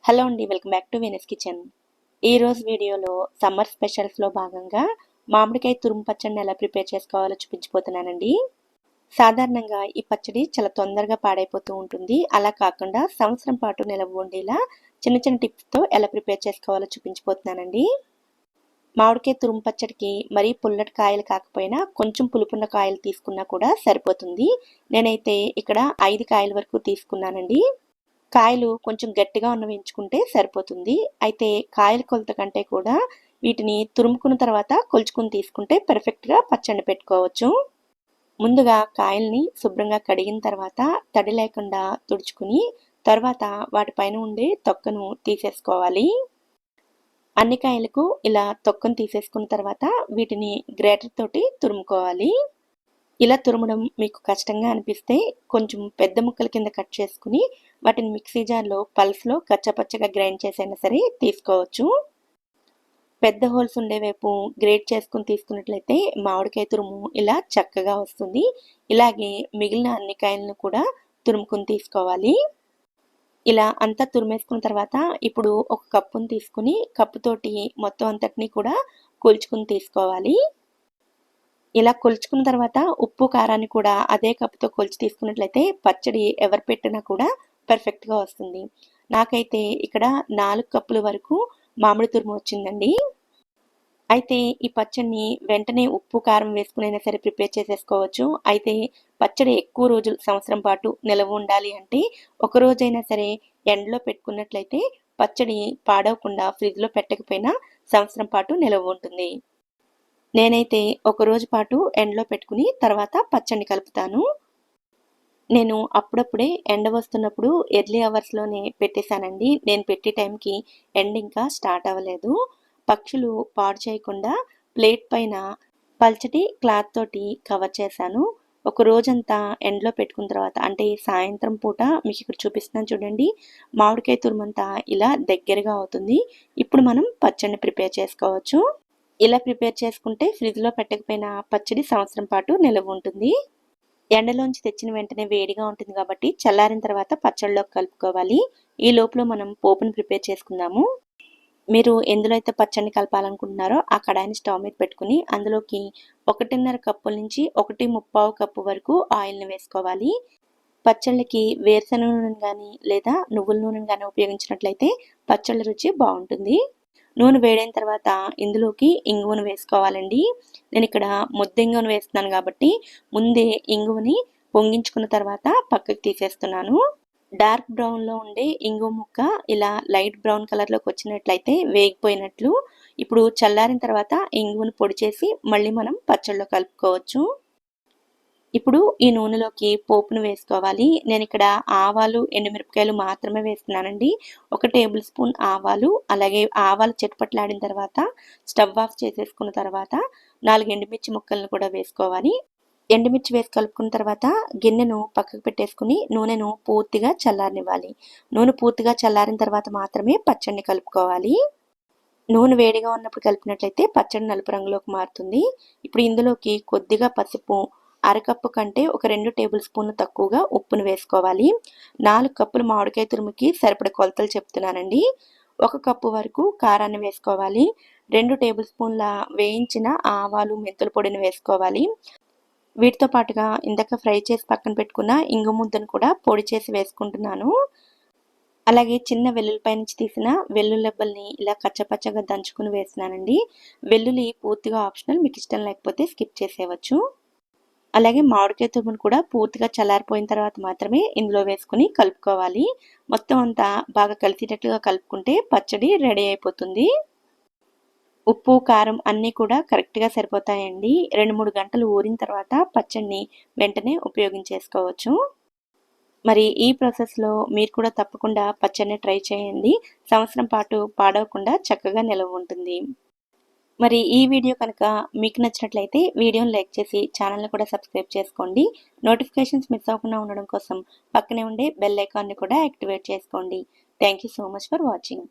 Hello అండి, welcome back to Venus kitchen. ఈరోజు వీడియోలో సమ్మర్ స్పెషల్స్లో భాగంగా మామిడికాయ తురుము పచ్చడిని ఎలా ప్రిపేర్ చేసుకోవాలో చూపించిపోతున్నానండి. సాధారణంగా ఈ పచ్చడి చాలా తొందరగా పాడైపోతూ ఉంటుంది. అలా కాకుండా సంవత్సరం పాటు నిలవ ఉండేలా చిన్న చిన్న టిప్స్తో ఎలా ప్రిపేర్ చేసుకోవాలో చూపించిపోతున్నానండి. మామిడికాయ తురుము పచ్చడికి మరీ పుల్లటి కాయలు కాకపోయినా కొంచెం పులుపున్న కాయలు తీసుకున్నా కూడా సరిపోతుంది. నేనైతే ఇక్కడ 5 కాయల వరకు తీసుకున్నానండి. కాయలు కొంచెం గట్టిగా ఉన్నవి ఎంచుకుంటే సరిపోతుంది. అయితే కాయల కొలత కంటే కూడా వీటిని తురుముకున్న తర్వాత కొలుచుకుని తీసుకుంటే పర్ఫెక్ట్గా పచ్చడి పెట్టుకోవచ్చు. ముందుగా కాయల్ని శుభ్రంగా కడిగిన తర్వాత తడి లేకుండా తుడుచుకుని తర్వాత వాటిపైన ఉండే తొక్కను తీసేసుకోవాలి. అన్ని కాయలకు ఇలా తొక్కను తీసేసుకున్న తర్వాత వీటిని గ్రేటర్ తోటి తురుముకోవాలి. ఇలా తురమడం మీకు కష్టంగా అనిపిస్తే కొంచెం పెద్ద ముక్కల కింద కట్ చేసుకుని వాటిని మిక్సీ జార్లో పల్స్లో కచ్చపచ్చగా గ్రైండ్ చేసైనా సరే తీసుకోవచ్చు. పెద్ద హోల్స్ ఉండే వైపు గ్రేట్ చేసుకుని తీసుకున్నట్లయితే మామిడికాయ తురుము ఇలా చక్కగా వస్తుంది. ఇలాగే మిగిలిన అన్ని కాయలను కూడా తురుముకుని తీసుకోవాలి. ఇలా అంతా తురిమేసుకున్న తర్వాత ఇప్పుడు ఒక కప్పును తీసుకుని కప్పుతోటి మొత్తం అంతటినీ కూడా కొలుచుకుని తీసుకోవాలి. ఇలా కొలుచుకున్న తర్వాత ఉప్పు కారాన్ని కూడా అదే కప్పుతో కొలిచి తీసుకున్నట్లయితే పచ్చడి ఎవరు పెట్టినా కూడా పర్ఫెక్ట్గా వస్తుంది. నాకైతే ఇక్కడ 4 కప్పుల వరకు మామిడి తురుము వచ్చిందండి. అయితే ఈ పచ్చడిని వెంటనే ఉప్పు కారం వేసుకునైనా సరే ప్రిపేర్ చేసేసుకోవచ్చు. అయితే పచ్చడి ఎక్కువ రోజులు సంవత్సరం పాటు నిలవ ఉండాలి అంటే ఒక రోజైనా సరే ఎండలో పెట్టుకున్నట్లయితే పచ్చడి పాడవకుండా ఫ్రిడ్జ్లో పెట్టకపోయినా సంవత్సరం పాటు నిలవ ఉంటుంది. నేనైతే ఒక రోజు పాటు ఎండలో పెట్టుకుని తర్వాత పచ్చడిని కలుపుతాను. నేను అప్పుడప్పుడే ఎండ వస్తున్నప్పుడు ఎర్లీ అవర్స్లోనే పెట్టేశానండి. నేను పెట్టే టైంకి ఎండ ఇంకా స్టార్ట్ అవ్వలేదు. పక్షులు పాడు చేయకుండా ప్లేట్ పైన పల్చటి క్లాత్ తోటి కవర్ చేశాను. ఒక రోజంతా ఎండలో పెట్టుకున్న తర్వాత అంటే సాయంత్రం పూట మీకు ఇక్కడ చూపిస్తున్నాను చూడండి, మామిడికాయ తురుమంతా ఇలా దగ్గరగా అవుతుంది. ఇప్పుడు మనం పచ్చడిని ప్రిపేర్ చేసుకోవచ్చు. ఇలా ప్రిపేర్ చేసుకుంటే ఫ్రిడ్జ్లో పెట్టకపోయినా పచ్చడి సంవత్సరం పాటు నిలవ ఉంటుంది. ఎండలోంచి తెచ్చిన వెంటనే వేడిగా ఉంటుంది కాబట్టి చల్లారిన తర్వాత పచ్చడిలోకి కలుపుకోవాలి. ఈ లోపల మనం పోపును ప్రిపేర్ చేసుకుందాము. మీరు ఎందులో అయితే పచ్చడిని కలపాలనుకుంటున్నారో ఆ కడాయిని స్టవ్ మీద పెట్టుకుని అందులోకి 1.5 కప్పుల నుంచి 1.75 కప్పు వరకు ఆయిల్ని వేసుకోవాలి. పచ్చళ్ళకి వేరుశనగ నూనెను కానీ లేదా నువ్వుల నూనెను కానీ ఉపయోగించినట్లయితే పచ్చళ్ళ రుచి బాగుంటుంది. నూనె వేడైన తర్వాత ఇందులోకి ఇంగువను వేసుకోవాలండి. నేను ఇక్కడ ముద్ద ఇంగువను వేస్తున్నాను కాబట్టి ముందే ఇంగువని పొంగించుకున్న తర్వాత పక్కకు తీసేస్తున్నాను. డార్క్ బ్రౌన్లో ఉండే ఇంగువ ముక్క ఇలా లైట్ బ్రౌన్ కలర్లోకి వచ్చినట్లయితే వేగిపోయినట్లు. ఇప్పుడు చల్లారిన తర్వాత ఇంగువను పొడి చేసి మళ్ళీ మనం పచ్చళ్ళలో కలుపుకోవచ్చు. ఇప్పుడు ఈ నూనెలోకి పోపును వేసుకోవాలి. నేను ఇక్కడ ఆవాలు, ఎండుమిరపకాయలు మాత్రమే వేస్తున్నానండి. 1 టేబుల్ స్పూన్ ఆవాలు, అలాగే ఆవాలు చిటపట్లాడిన తర్వాత స్టవ్ ఆఫ్ చేసేసుకున్న తర్వాత 4 ఎండుమిర్చి ముక్కలను కూడా వేసుకోవాలి. ఎండుమిర్చి వేసి కలుపుకున్న తర్వాత గిన్నెను పక్కకు పెట్టేసుకుని నూనెను పూర్తిగా చల్లారనివ్వాలి. నూనె పూర్తిగా చల్లారిన తర్వాత మాత్రమే పచ్చడిని కలుపుకోవాలి. నూనె వేడిగా ఉన్నప్పుడు కలిపినట్లయితే పచ్చడి నలుపు రంగులోకి మారుతుంది. ఇప్పుడు ఇందులోకి కొద్దిగా పసుపు, అరకప్పు కంటే ఒక 2 టేబుల్ స్పూన్లు తక్కువగా ఉప్పును వేసుకోవాలి. 4 కప్పులు మామిడికాయ తురుముకి సరిపడ కొలతలు చెప్తున్నానండి. 1 కప్పు వరకు కారాన్ని వేసుకోవాలి. 2 టేబుల్ స్పూన్ల వేయించిన ఆవాలు, మెంతుల పొడిని వేసుకోవాలి. వీటితో పాటుగా ఇందాక ఫ్రై చేసి పక్కన పెట్టుకున్న ఇంగు ముద్దను కూడా పొడి చేసి వేసుకుంటున్నాను. అలాగే చిన్న వెల్లుల్లిపై నుంచి తీసిన వెల్లుల్లెబ్బల్ని ఇలా కచ్చపచ్చగా దంచుకుని వేస్తున్నానండి. వెల్లుల్లి పూర్తిగా ఆప్షనల్, మీకు ఇష్టం లేకపోతే స్కిప్ చేసేయవచ్చు. అలాగే మామిడికాయ తురుమును కూడా పూర్తిగా చల్లారిపోయిన తర్వాత మాత్రమే ఇందులో వేసుకుని కలుపుకోవాలి. మొత్తం అంతా బాగా కలిసేటట్లుగా కలుపుకుంటే పచ్చడి రెడీ అయిపోతుంది. ఉప్పు, కారం అన్నీ కూడా కరెక్ట్గా సరిపోతాయండి. 2-3 గంటలు ఊరిన తర్వాత పచ్చడిని వెంటనే ఉపయోగించేసుకోవచ్చు. మరి ఈ ప్రాసెస్లో మీరు కూడా తప్పకుండా పచ్చడిని ట్రై చేయండి. సంవత్సరం పాటు పాడవకుండా చక్కగా నిలవ ఉంటుంది. మరి ఈ వీడియో కనుక మీకు నచ్చినట్లయితే వీడియోని లైక్ చేసి ఛానల్ని కూడా సబ్స్క్రైబ్ చేసుకోండి. నోటిఫికేషన్స్ మిస్ అవ్వకుండా ఉండడం కోసం పక్కనే ఉండే బెల్ ఐకాన్ని కూడా యాక్టివేట్ చేసుకోండి. Thank you so much for watching.